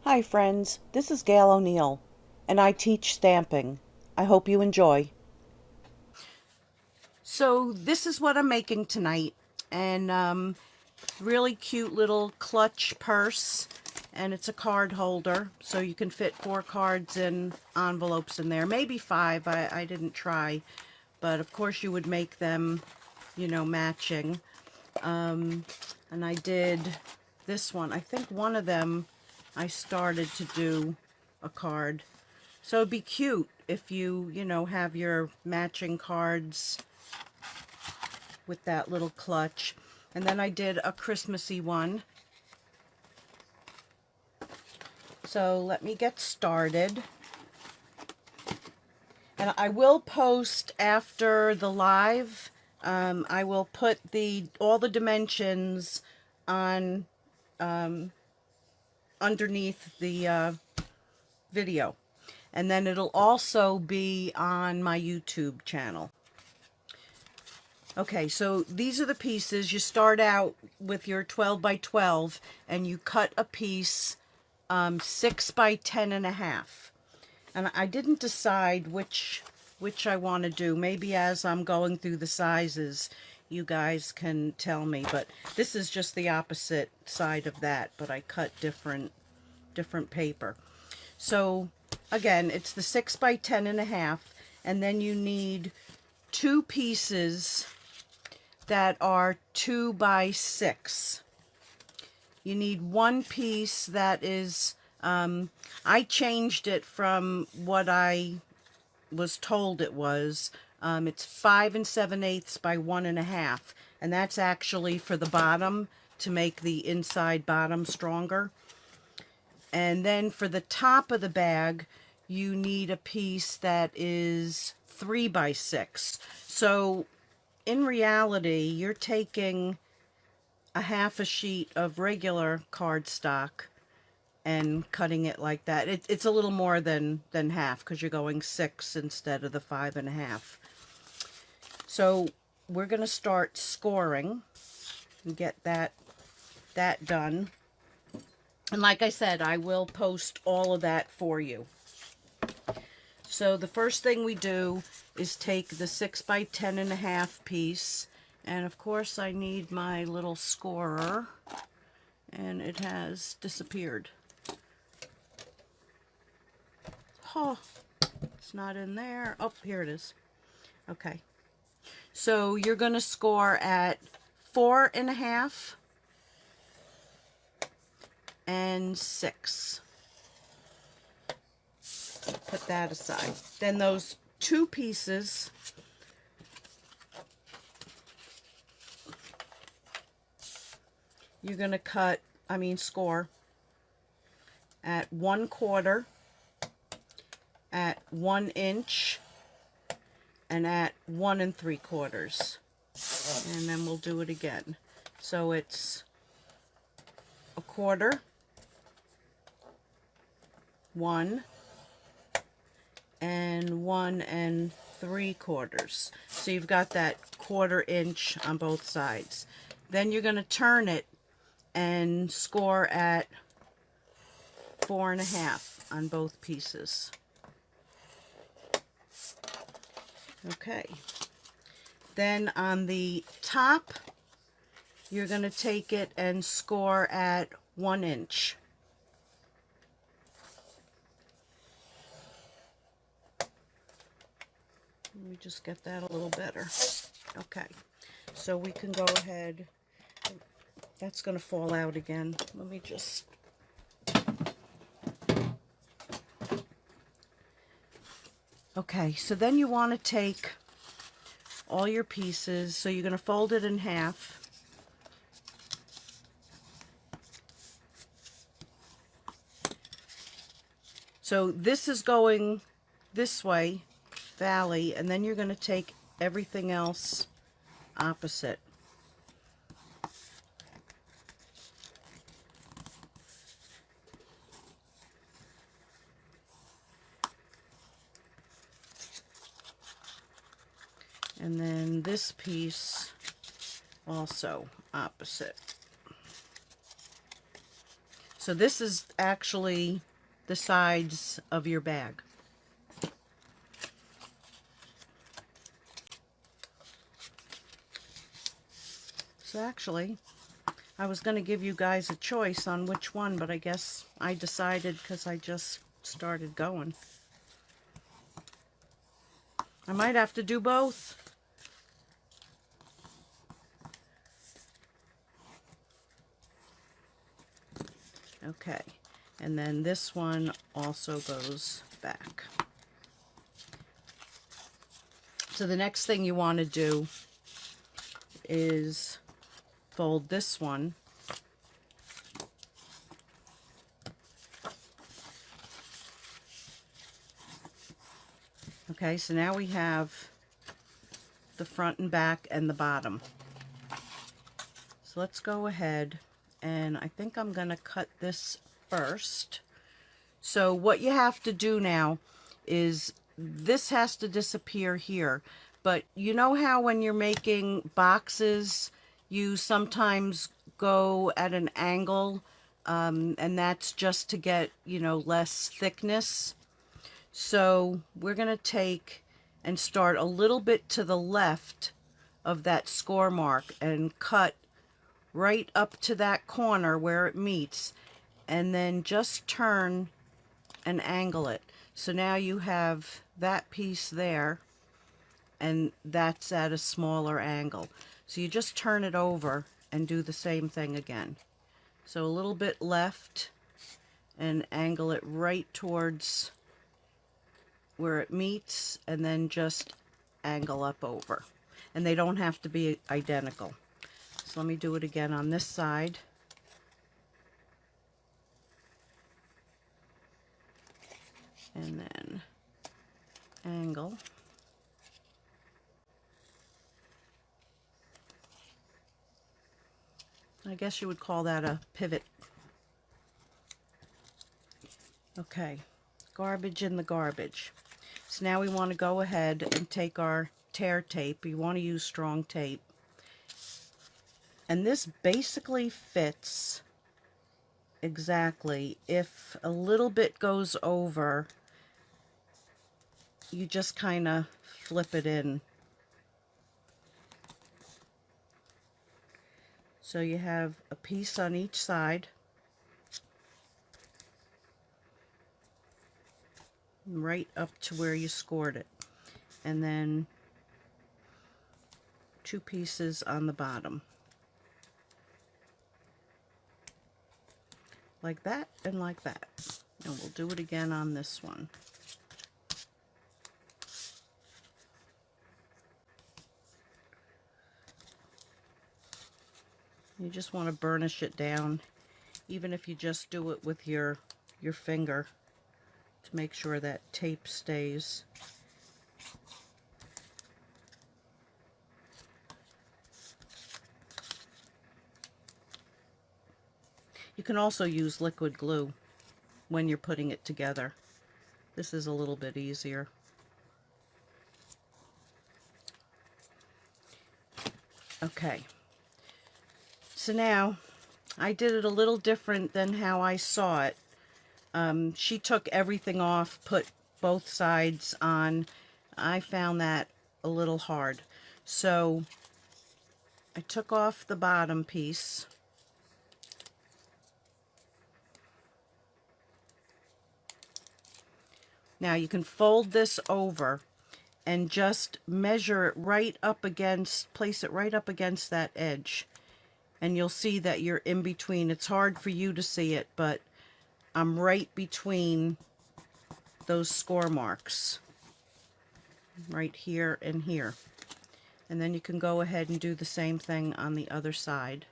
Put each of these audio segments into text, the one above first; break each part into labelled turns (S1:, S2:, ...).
S1: Hi friends, this is Gail O'Neill, and I teach stamping. I hope you enjoy. So this is what I'm making tonight, and really cute little clutch purse, and it's a card holder, so you can fit 4 cards in envelopes in there, maybe 5. I didn't try, but of course you would make them, matching. And I did this one. I think one of them I started to do a card. So it'd be cute if you have your matching cards with that little clutch. And then I did a Christmassy one. So let me get started. And I will post after the live. I will put all the dimensions on underneath the video. And then it'll also be on my YouTube channel. Okay, so these are the pieces. You start out with your 12 by 12 and you cut a piece 6 by 10.5. And I didn't decide which I want to do. Maybe as I'm going through the sizes, you guys can tell me. But this is just the opposite side of that, but I cut different paper. So again, it's the 6 by 10.5, and then you need 2 pieces that are 2 by 6. You need 1 piece that is, I changed it from what I was told it was. It's 5 7/8 by 1.5, and that's actually for the bottom to make the inside bottom stronger. And then for the top of the bag, you need a piece that is 3 by 6. So in reality, you're taking a half a sheet of regular cardstock and cutting it like that. It's a little more than half because you're going 6 instead of the 5.5. So we're going to start scoring and get that done. And like I said, I will post all of that for you. So the first thing we do is take the 6 by 10.5 piece. And of course I need my little scorer. And it has disappeared. Oh, it's not in there. Oh, here it is. Okay. So you're going to score at 4.5 and 6. Put that aside. Then those 2 pieces, you're going to score at 1/4, at 1 inch, and at 1 3/4. And then we'll do it again. So it's 1/4, 1, and 1 3/4. So you've got that 1/4 inch on both sides. Then you're going to turn it and score at 4.5 on both pieces. Okay. Then on the top, you're going to take it and score at 1 inch. Let me just get that a little better. Okay, so we can go ahead. That's going to fall out again. Let me just... Okay, so then you want to take all your pieces. So you're going to fold it in half. So this is going this way, valley, and then you're going to take everything else opposite. And then this piece also opposite. So So this is actually the sides of your bag. So actually, I was going to give you guys a choice on which one, but I guess I decided because I just started going. I might have to do both. Okay, and then this one also goes back. So the next thing you want to do is fold this one. Okay, so now we have the front and back and the bottom. So let's go ahead, and I think I'm going to cut this first. So what you have to do now is this has to disappear here. But you know how when you're making boxes, you sometimes go at an angle, and that's just to get, you know, less thickness. So we're going to take and start a little bit to the left of that score mark and cut right up to that corner where it meets, and then just turn and angle it. So now you have that piece there, and that's at a smaller angle. So you just turn it over and do the same thing again. So a little bit left and angle it right towards where it meets, and then just angle up over. And they don't have to be identical. So let me do it again on this side. And then angle. I guess you would call that a pivot. Okay, garbage in the garbage. So now we want to go ahead and take our tear tape. You want to use strong tape. And this basically fits exactly. If a little bit goes over, you just kind of flip it in. So you have a piece on each side. Right up to where you scored it. And then 2 pieces on the bottom. Like that and like that. And we'll do it again on this one. You just want to burnish it down, even if you just do it with your finger, to make sure that tape stays. You can also use liquid glue when you're putting it together. This is a little bit easier. Okay. So now, I did it a little different than how I saw it. She took everything off, put both sides on. I found that a little hard. So I took off the bottom piece. Now you can fold this over and just measure it right up against, place it right up against that edge. And you'll see that you're in between. It's hard for you to see it, but I'm right between those score marks. Right here and here. And then you can go ahead and do the same thing on the other side.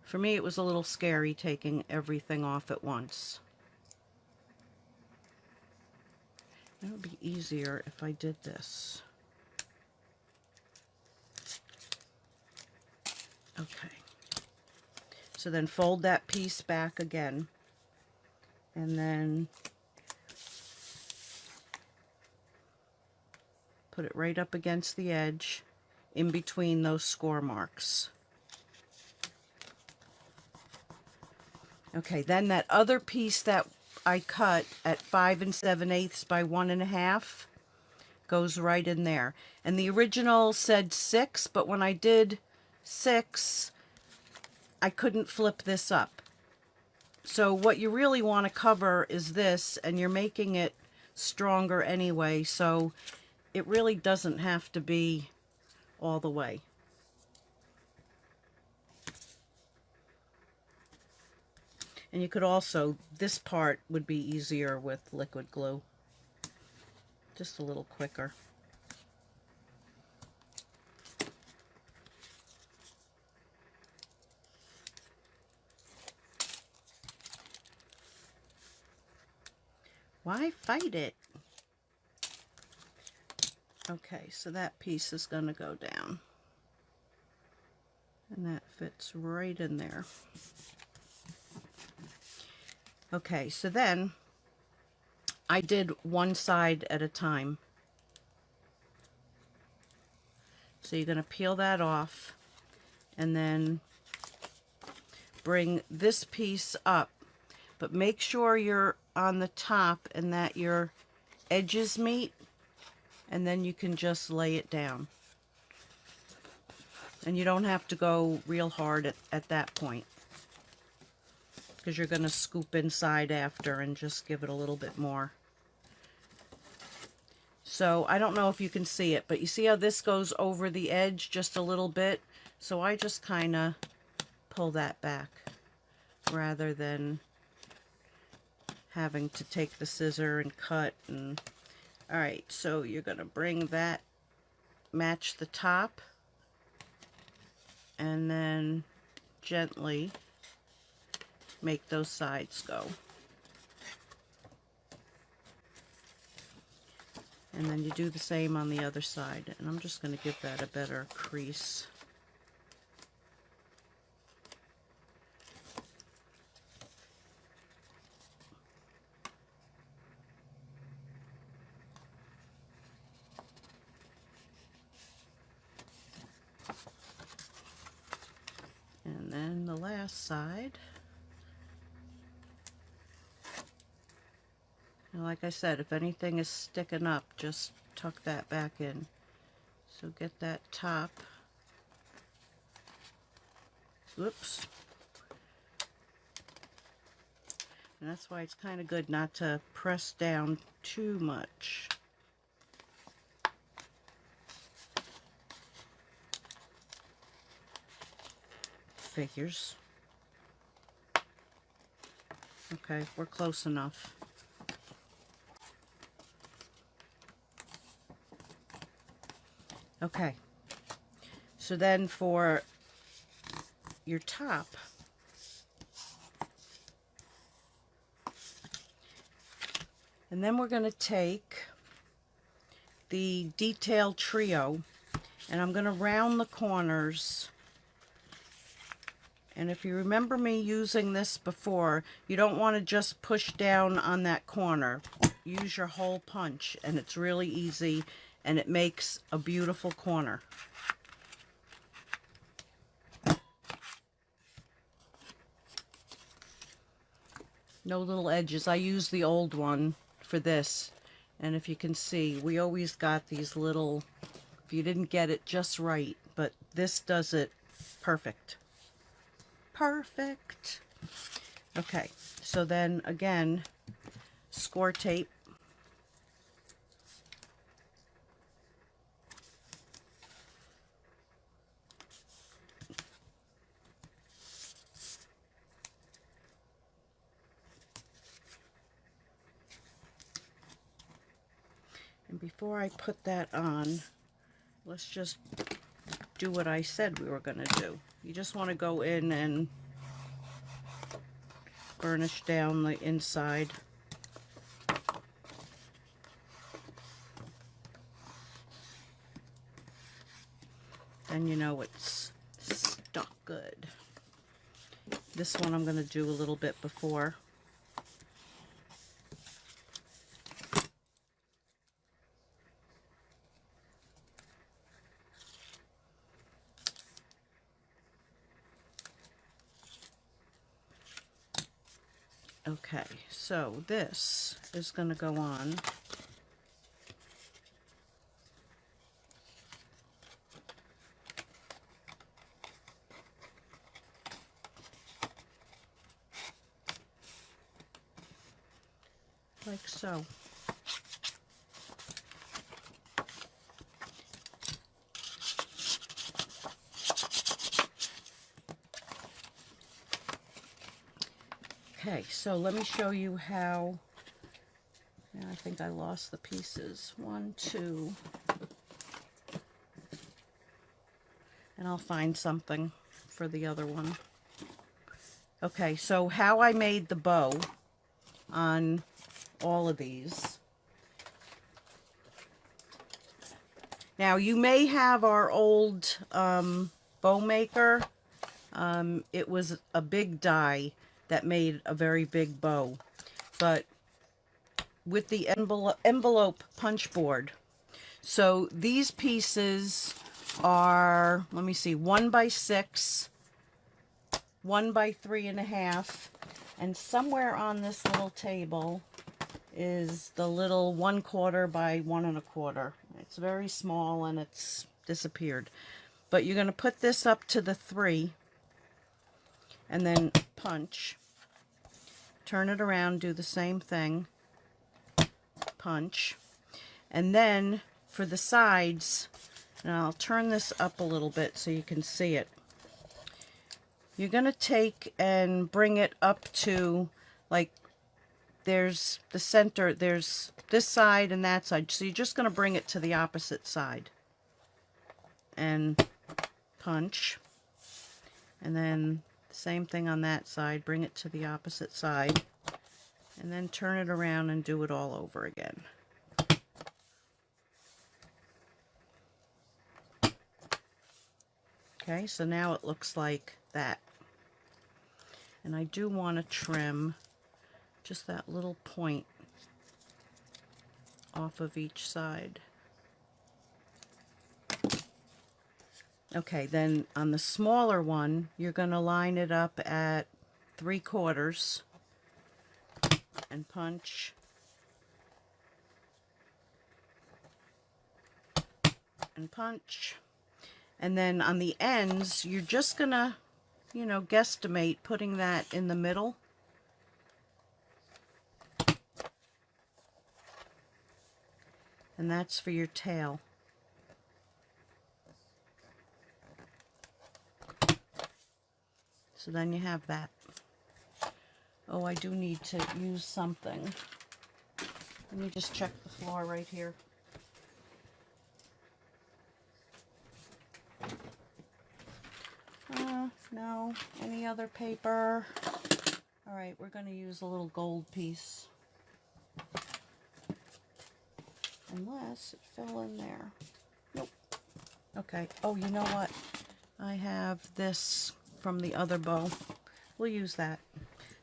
S1: For me, it was a little scary taking everything off at once. It would be easier if I did this. Okay. So then fold that piece back again. And then put it right up against the edge. in between those score marks. Okay, then that other piece that I cut at 5 7/8 by 1 1/2 goes right in there. And the original said 6, but when I did 6, I couldn't flip this up. So what you really want to cover is this, and you're making it stronger anyway, so it really doesn't have to be all the way. And you could also, this part would be easier with liquid glue. Just a little quicker. Why fight it? Okay, so that piece is going to go down. And that fits right in there. Okay, so then I did one side at a time. So you're going to peel that off and then bring this piece up. But make sure you're on the top and that your edges meet, and then you can just lay it down. And you don't have to go real hard at that point, because you're going to scoop inside after and just give it a little bit more. So I don't know if you can see it, but you see how this goes over the edge just a little bit? So I just kind of pull that back rather than having to take the scissor and cut. And all right, so you're going to bring that, match the top, and then gently make those sides go. And then you do the same on the other side. And I'm just going to give that a better crease. And then the last side. And like I said, if anything is sticking up, just tuck that back in. So get that top. Whoops. And that's why it's kind of good not to press down too much. Figures. Okay, we're close enough. Okay, so then for your top, and then we're going to take the detail trio, and I'm going to round the corners. And if you remember me using this before, you don't want to just push down on that corner. Use your hole punch, and it's really easy, and it makes a beautiful corner. No little edges. I use the old one for this, and if you can see, we always got these little, if you didn't get it just right, but this does it perfect. Perfect. Okay, so then again, score tape. And before I put that on, let's just do what I said we were going to do. You just want to go in and burnish down the inside. And you know it's stuck good. This one I'm going to do a little bit before. Okay, so this is going to go on. Like so. Okay, so let me show you how. Now I think I lost the pieces. 1, 2. And I'll find something for the other one. Okay, so how I made the bow on all of these. Now you may have our old bow maker. It was a big die that made a very big bow. But with the envelope punch board. So these pieces are, let me see, 1 by 6, 1 by 3.5, and somewhere on this little table is the little 1/4 by 1 1/4. It's very small and it's disappeared. But you're going to put this up to the 3 and then punch. Turn it around, do the same thing. Punch. And then for the sides, and I'll turn this up a little bit so you can see it. You're going to take and bring it up to, like, there's the center, there's this side and that side. So you're just going to bring it to the opposite side. And punch. And then the same thing on that side, bring it to the opposite side. And then turn it around and do it all over again. Okay, so now it looks like that. And I do want to trim just that little point off of each side. Okay, then on the smaller one, you're going to line it up at 3/4 and punch. And punch. And then on the ends, you're just going to, you know, guesstimate putting that in the middle. And that's for your tail. So then you have that. Oh, I do need to use something. Let me just check the floor right here. No, any other paper? All right, we're going to use a little gold piece. Unless it fell in there. Nope. Okay. Oh, you know what? I have this from the other bow. We'll use that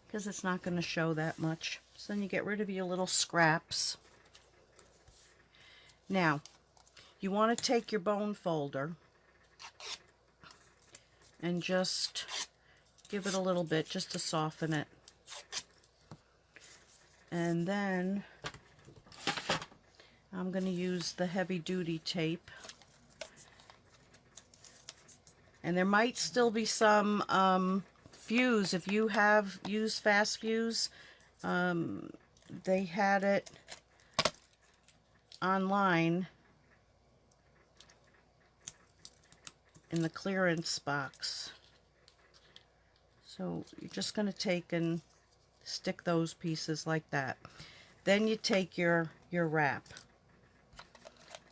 S1: because it's not going to show that much. So then you get rid of your little scraps. Now, you want to take your bone folder and just give it a little bit just to soften it. And then I'm going to use the heavy duty tape. And there might still be some fuse. If you have used fast fuse, they had it online in the clearance box. So you're just going to take and stick those pieces like that. Then you take your wrap.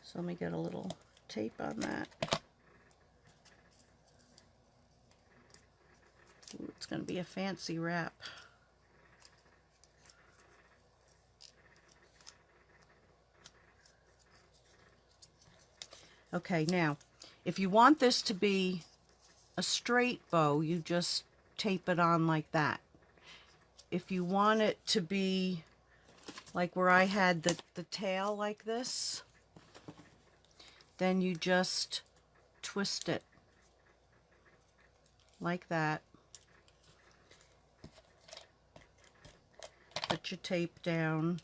S1: So let me get a little tape on that. Ooh, it's going to be a fancy wrap. Okay, now, if you want this to be a straight bow, you just tape it on like that. If you want it to be like where I had the tail like this, then you just twist it like that. put your tape down.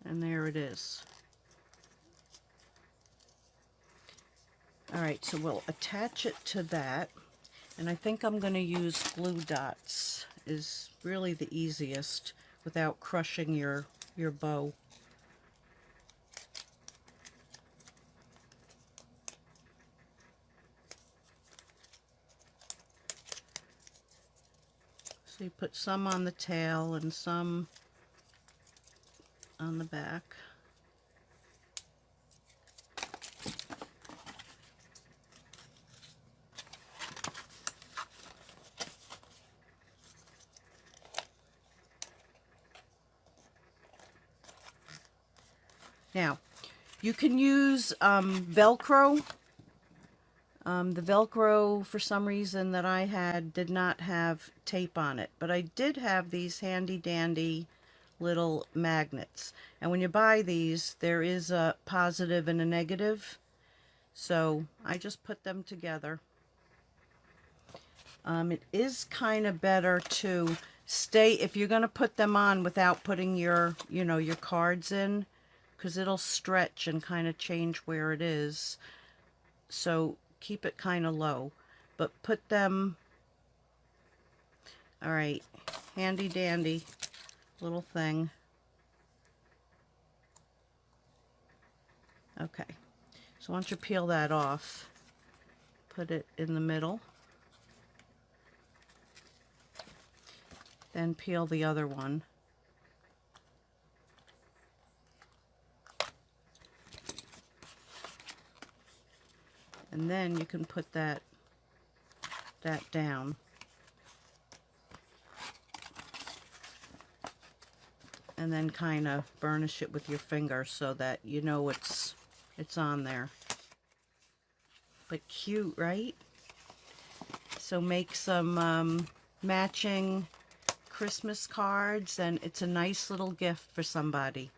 S1: And there it is. All right, so we'll attach it to that. And I think I'm going to use glue dots, is really the easiest without crushing your bow. So you put some on the tail and some on the back. Now, you can use Velcro. The Velcro, for some reason that I had, did not have tape on it. But I did have these handy dandy little magnets. And when you buy these, there is a positive and a negative. So I just put them together. It is kind of better to stay, if you're going to put them on without putting your, your cards in, because it'll stretch and kind of change where it is. So keep it kind of low, but put them, all right, handy dandy little thing. Okay, so once you peel that off, put it in the middle, then peel the other one. And then you can put that down. And then kind of burnish it with your finger so that you know it's on there. But cute, right? So make some matching Christmas cards, and it's a nice little gift for somebody.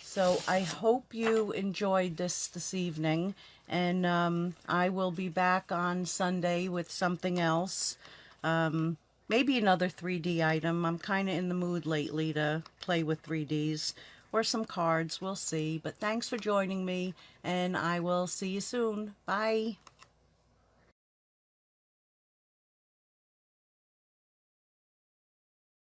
S1: So I hope you enjoyed this evening, and I will be back on Sunday with something else. Maybe another 3D item. I'm kind of in the mood lately to play with 3Ds, or some cards, we'll see. But thanks for joining me, and I will see you soon. Bye.